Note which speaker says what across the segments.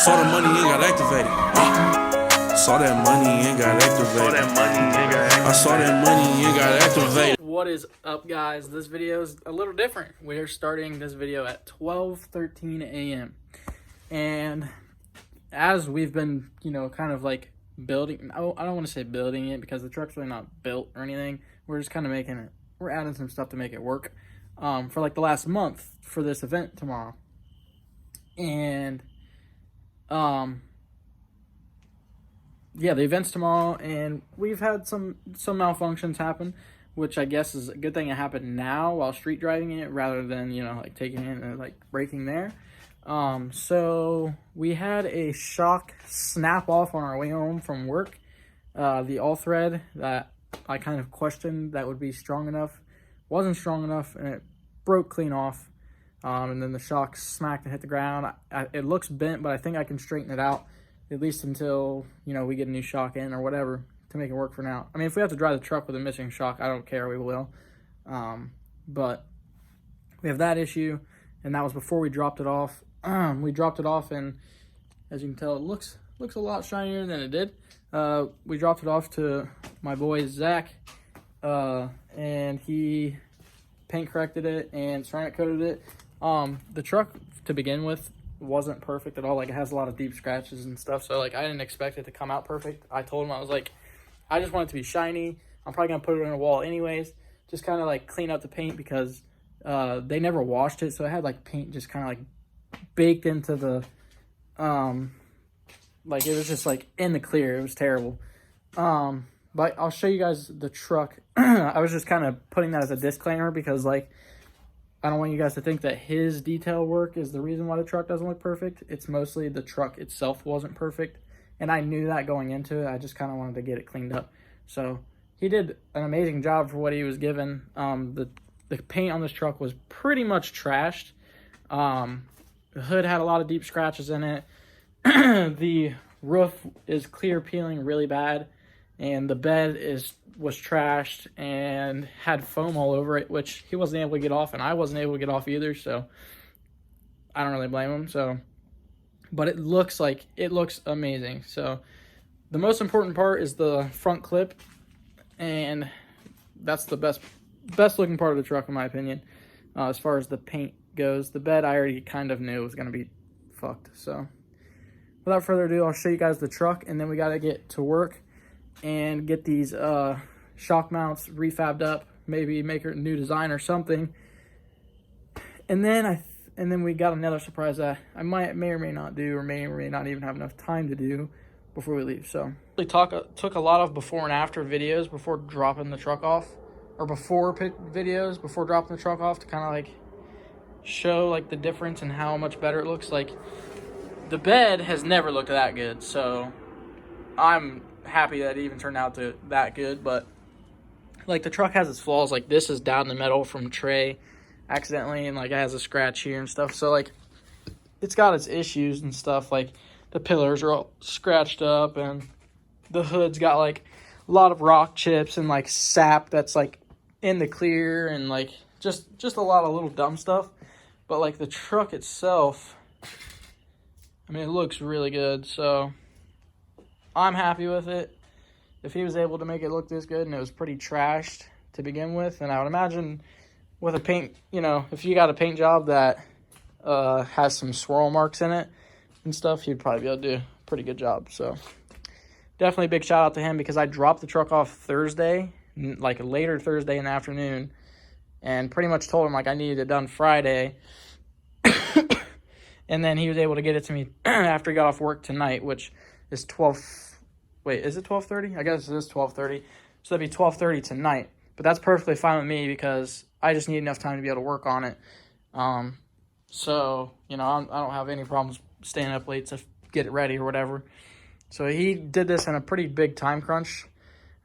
Speaker 1: Saw the money and got activated. Saw that money and got activated. I saw that money and got activated.
Speaker 2: What is up, guys? This video is a little different. We're starting this video at 12:13 a.m. And as we've been, kind of like building, I don't want to say building it because the truck's really not built or anything. We're just kind of making it, we're adding some stuff to make it work for like the last month for this event tomorrow. And yeah, the event's tomorrow, and we've had some malfunctions happen, which I guess is a good thing it happened now while street driving it rather than, like taking it and like braking there. So we had a shock snap off on our way home from work. The all thread that I kind of questioned that would be strong enough wasn't strong enough, and it broke clean off. And then the shock smacked and hit the ground. It looks bent, but I think I can straighten it out at least until, we get a new shock in or whatever to make it work for now. I mean, if we have to drive the truck with a missing shock, I don't care, we will. But we have that issue, and that was before we dropped it off. We dropped it off, and as you can tell, it looks a lot shinier than it did. We dropped it off to my boy Zach, and he paint corrected it and ceramic coated it. The truck to begin with wasn't perfect at all. Like, it has a lot of deep scratches and stuff, so like I didn't expect it to come out perfect. I told him, I was like, I just want it to be shiny. I'm probably gonna put it on a wall anyways, just kind of like clean up the paint because they never washed it, so it had like paint just kind of like baked into the like it was just like in the clear. It was terrible. But I'll show you guys the truck. I was just kind of putting that as a disclaimer because like I don't want you guys to think that his detail work is the reason why the truck doesn't look perfect. It's mostly the truck itself wasn't perfect, and I knew that going into it. I just kind of wanted to get it cleaned up. So he did an amazing job for what he was given. The paint on this truck was pretty much trashed. The hood had a lot of deep scratches in it. The roof is clear peeling really bad, and the bed was trashed and had foam all over it, which he wasn't able to get off, and I wasn't able to get off either, so I don't really blame him. So, but it looks amazing. So the most important part is the front clip, and that's the best looking part of the truck in my opinion. As far as the paint goes, the bed I already kind of knew was going to be fucked. So without further ado, I'll show you guys the truck, and then we got to get to work and get these shock mounts refabbed up, maybe make a new design or something. And then we got another surprise that I may or may not do, or may or may not even have enough time to do before we leave. So we took a lot of before and after videos before dropping the truck off, or videos before dropping the truck off, to kind of like show like the difference and how much better it looks. Like, the bed has never looked that good, so I'm happy that it even turned out to that good. But like, the truck has its flaws. Like, this is down the metal from Trey accidentally, and like it has a scratch here and stuff, so like it's got its issues and stuff. Like, the pillars are all scratched up, and the hood's got like a lot of rock chips and like sap that's like in the clear, and like just a lot of little dumb stuff. But like, the truck itself, I mean, it looks really good, so I'm happy with it. If he was able to make it look this good, and it was pretty trashed to begin with, and I would imagine with a paint, if you got a paint job that has some swirl marks in it and stuff, he'd probably be able to do a pretty good job. So definitely a big shout out to him, because I dropped the truck off Thursday, like later Thursday in the afternoon, and pretty much told him like I needed it done Friday. And then he was able to get it to me after he got off work tonight, which is 12:30? I guess it is 12:30. So that'd be 12:30 tonight. But that's perfectly fine with me, because I just need enough time to be able to work on it. So, I don't have any problems staying up late to get it ready or whatever. So he did this in a pretty big time crunch.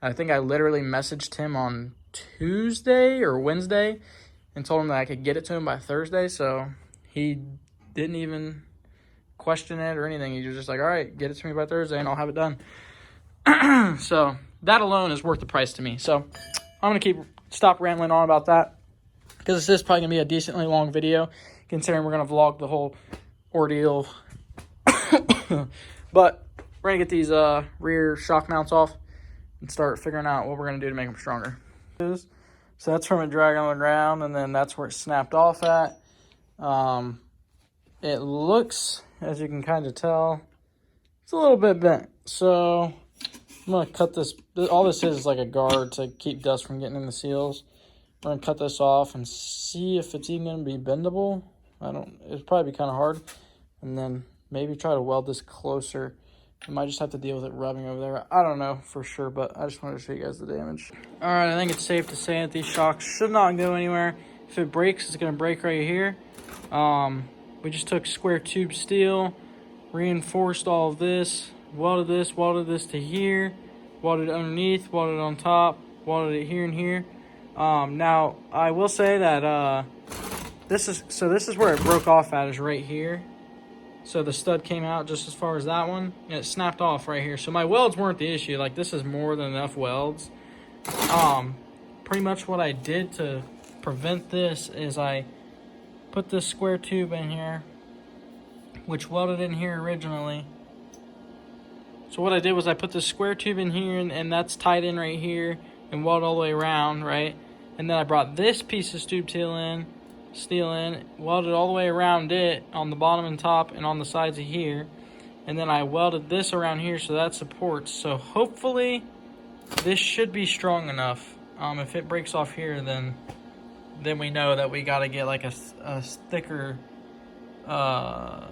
Speaker 2: I think I literally messaged him on Tuesday or Wednesday and told him that I could get it to him by Thursday. So he didn't even question it or anything. He was just like, all right, get it to me by Thursday and I'll have it done. So that alone is worth the price to me. So I'm going to stop rambling on about that, because this is probably going to be a decently long video, considering we're going to vlog the whole ordeal But we're gonna get these rear shock mounts off and start figuring out what we're gonna do to make them stronger. So that's from it dragging on the ground, and then that's where it snapped off at. It looks, as you can kind of tell, it's a little bit bent. So I'm gonna cut this. All this is like a guard to keep dust from getting in the seals. We're gonna cut this off and see if it's even gonna be bendable. It'd probably be kind of hard. And then maybe try to weld this closer. I might just have to deal with it rubbing over there. I don't know for sure, but I just wanted to show you guys the damage. All right, I think it's safe to say that these shocks should not go anywhere. If it breaks, it's gonna break right here. We just took square tube steel, reinforced all of this welded this to here, welded it underneath, welded it on top, welded it here and here. Now I will say that this is where it broke off at, is right here. So the stud came out just as far as that one, and it snapped off right here. So my welds weren't the issue. Like, this is more than enough welds. Pretty much what I did to prevent this is I put this square tube in here, which welded in here originally. So what I did was I put this square tube in here, and that's tied in right here, and welded all the way around, right? And then I brought this piece of steel in, welded all the way around it on the bottom and top and on the sides of here. And then I welded this around here so that supports. So hopefully this should be strong enough. If it breaks off here, then we know that we got to get like a thicker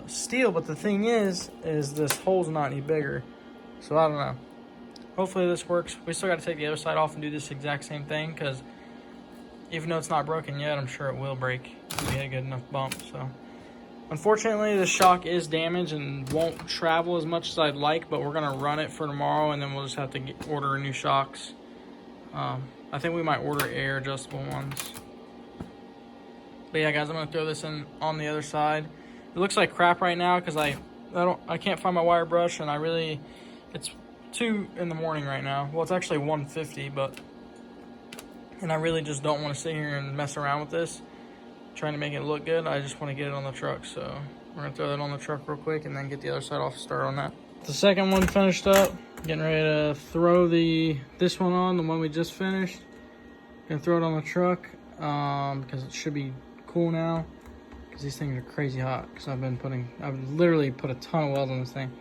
Speaker 2: steel. But the thing is this hole's not any bigger. So I don't know. Hopefully this works. We still got to take the other side off and do this exact same thing, because even though it's not broken yet, I'm sure it will break if we get a good enough bump. So unfortunately, the shock is damaged and won't travel as much as I'd like, but we're gonna run it for tomorrow, and then we'll just have to order new shocks. I think we might order air adjustable ones. But yeah, guys, I'm gonna throw this in on the other side. It looks like crap right now because I can't find my wire brush, and it's 2 in the morning right now. Well, it's actually 1:50, and I really just don't want to sit here and mess around with this, trying to make it look good. I just want to get it on the truck. So we're going to throw that on the truck real quick and then get the other side off, start on that. The second one finished up. Getting ready to throw this one on, the one we just finished. Going to throw it on the truck because it should be cool now, because these things are crazy hot, because I've literally put a ton of weld on this thing.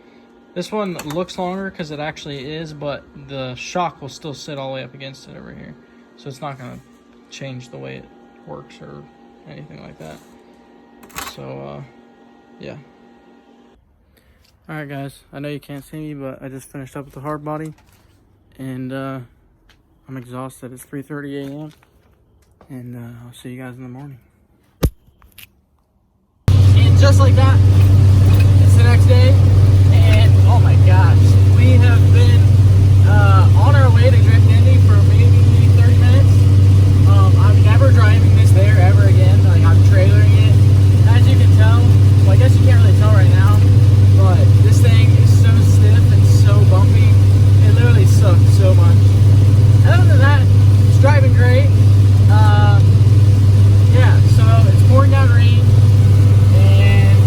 Speaker 2: This one looks longer because it actually is, but the shock will still sit all the way up against it over here. So it's not going to change the way it works or anything like that. So, yeah. Alright guys, I know you can't see me, but I just finished up with the Hardbody. And I'm exhausted. It's 3:30 a.m. And I'll see you guys in the morning. And just like that, it's the next day. And oh my gosh, we have been on our way to Drift Indy for maybe 30 minutes. I'm never driving this there ever again. Like, I'm trailering it. As you can tell, well, I guess you can't really tell right now, but this thing is so stiff and so bumpy. It literally sucks so much. Other than that, it's driving great. Yeah, so it's pouring down rain, and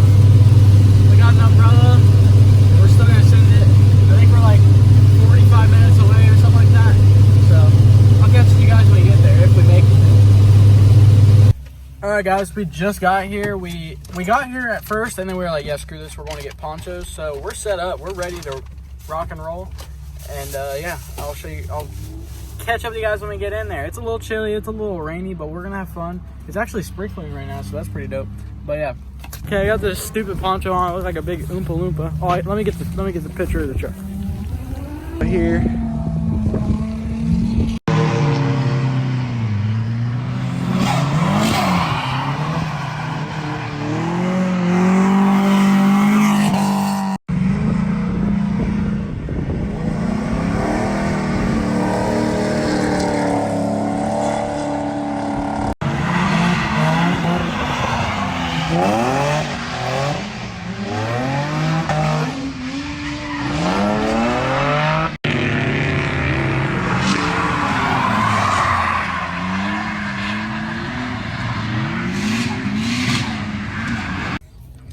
Speaker 2: we got an umbrella. We're still gonna send it. I think we're like 45 minutes away or something like that. So I'll catch you guys when we get there, if we make it. Alright guys, we just got here. We got here at first, and then we were like, yeah, screw this, we're going to get ponchos. So we're set up, we're ready to rock and roll. And yeah, I'll show you, I'll catch up with you guys when we get in there. It's a little chilly, it's a little rainy, but we're gonna have fun. It's actually sprinkling right now, so that's pretty dope. But yeah. Okay, I got this stupid poncho on. It looks like a big Oompa Loompa. Oh, let me get the picture of the truck. Right here.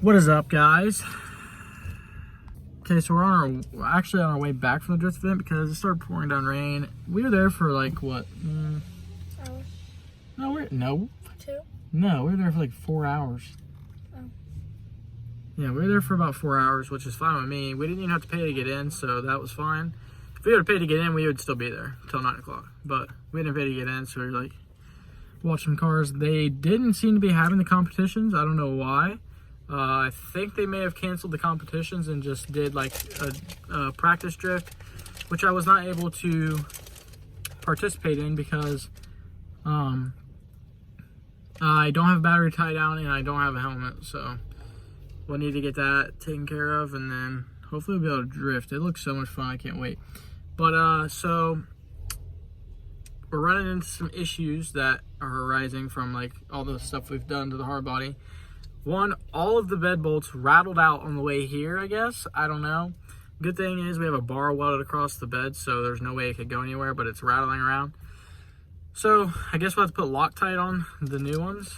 Speaker 2: What is up, guys? Okay, so we're actually on our way back from the drift event because it started pouring down rain. We were there for like what?
Speaker 3: Hours.
Speaker 2: No.
Speaker 3: 2?
Speaker 2: No, we were there for like 4 hours.
Speaker 3: Oh.
Speaker 2: Yeah, we were there for about 4 hours, which is fine with me. We didn't even have to pay to get in, so that was fine. If we would have paid to get in, we would still be there until 9 o'clock. But we didn't pay to get in, so we were like watching cars. They didn't seem to be having the competitions. I don't know why. I think they may have canceled the competitions and just did like a practice drift, which I was not able to participate in because I don't have battery tie down and I don't have a helmet, so we'll need to get that taken care of, and then hopefully we'll be able to drift. It looks so much fun. I can't wait. But so we're running into some issues that are arising from like all the stuff we've done to the hardbody. One, all of the bed bolts rattled out on the way here, I guess. I don't know. Good thing is we have a bar welded across the bed, so there's no way it could go anywhere, but it's rattling around. So I guess we'll have to put Loctite on the new ones.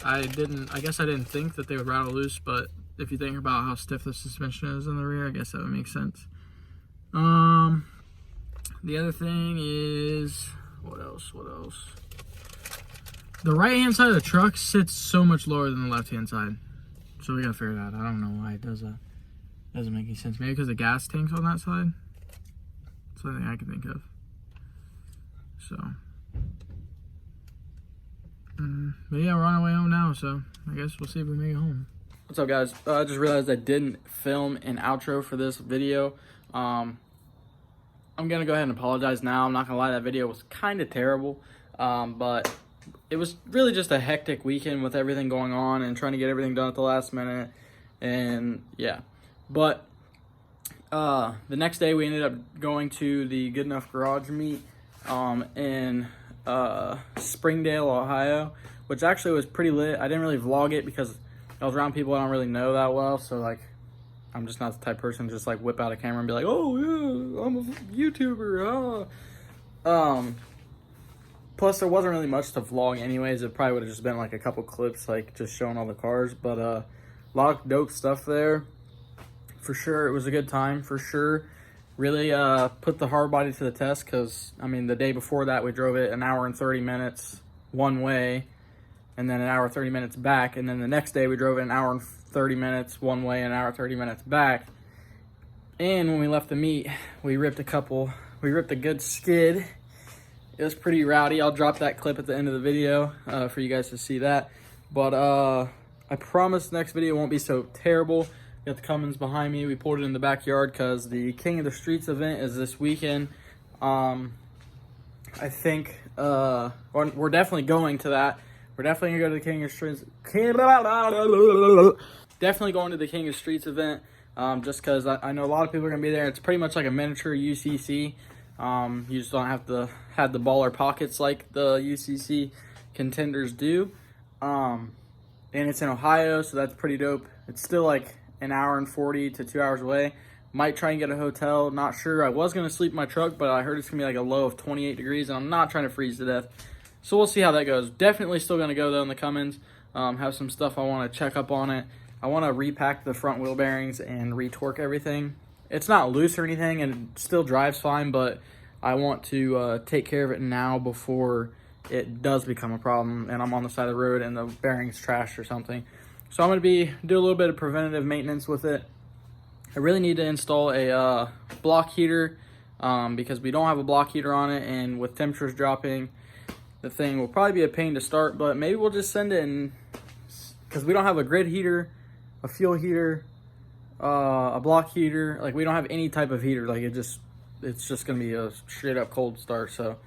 Speaker 2: I guess I didn't think that they would rattle loose, but if you think about how stiff the suspension is in the rear, I guess that would make sense. The other thing is, what else? The right-hand side of the truck sits so much lower than the left-hand side. So we gotta figure that out. I don't know why it does that. Doesn't make any sense. Maybe because the gas tank's on that side? That's the only thing I can think of. So. But yeah, we're on our way home now, so I guess we'll see if we make it home. What's up, guys? I just realized I didn't film an outro for this video. I'm gonna go ahead and apologize now. I'm not gonna lie, that video was kind of terrible. But it was really just a hectic weekend with everything going on and trying to get everything done at the last minute. And yeah, but the next day we ended up going to the Good Enough Garage meet in Springdale, Ohio, which actually was pretty lit. I didn't really vlog it because I was around people I don't really know that well, so like I'm just not the type of person to just like whip out a camera and be like, oh yeah, I'm a YouTuber. Plus there wasn't really much to vlog anyways. It probably would have just been like a couple clips like just showing all the cars, but a lot of dope stuff there for sure. It was a good time for sure. Really put the Hardbody to the test because I mean the day before that we drove it an hour and 30 minutes one way and then an hour 30 minutes back, and then the next day we drove it an hour and 30 minutes one way and an hour 30 minutes back. And when we left the meet we ripped a good skid. It was pretty rowdy. I'll drop that clip at the end of the video for you guys to see that. But I promise next video won't be so terrible. Got the Cummins behind me. We pulled it in the backyard because the King of the Streets event is this weekend. I think we're definitely going to that. We're definitely gonna go to the King of Streets. Definitely going to the King of Streets event. Just because I know a lot of people are gonna be there. It's pretty much like a miniature UCC. You just don't have to have the baller pockets like the UCC contenders do. And it's in Ohio, so that's pretty dope. It's still like an hour and 40 to 2 hours away. Might try and get a hotel, not sure. I was going to sleep in my truck, but I heard it's going to be like a low of 28 degrees, and I'm not trying to freeze to death. So we'll see how that goes. Definitely still going to go, though, in the Cummins. Have some stuff I want to check up on it. I want to repack the front wheel bearings and retorque everything. It's not loose or anything, and it still drives fine, but I want to take care of it now before it does become a problem, and I'm on the side of the road and the bearing's trashed or something. So I'm going to do a little bit of preventative maintenance with it. I really need to install a block heater because we don't have a block heater on it, and with temperatures dropping, the thing will probably be a pain to start, but maybe we'll just send it in because we don't have a grid heater, a fuel heater, a block heater. Like, we don't have any type of heater. Like, it's just going to be a straight up cold start. So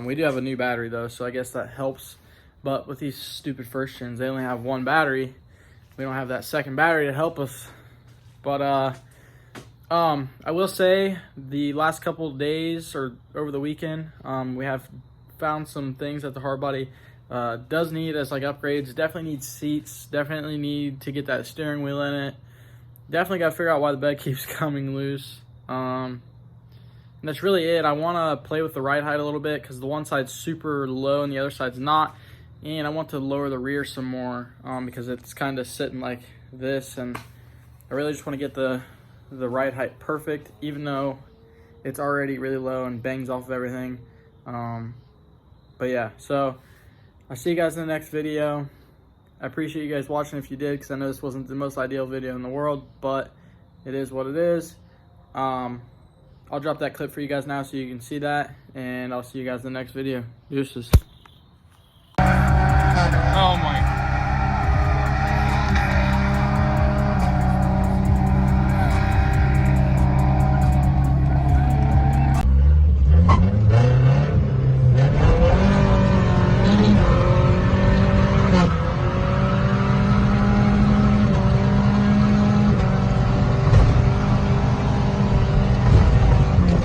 Speaker 2: we do have a new battery though, so I guess that helps. But with these stupid first gens, they only have one battery. We don't have that second battery to help us. But I will say the last couple of days or over the weekend, we have found some things that the Hardbody does need as like upgrades. Definitely needs seats. Definitely need to get that steering wheel in it. Definitely got to figure out why the bed keeps coming loose. And that's really it. I want to play with the ride height a little bit because the one side's super low and the other side's not. And I want to lower the rear some more because it's kind of sitting like this, and I really just want to get the the ride height perfect, even though it's already really low and bangs off of everything. But yeah, so I'll see you guys in the next video. I appreciate you guys watching if you did, because I know this wasn't the most ideal video in the world, but it is what it is. I'll drop that clip for you guys now so you can see that, and I'll see you guys in the next video. Deuces.
Speaker 4: Oh my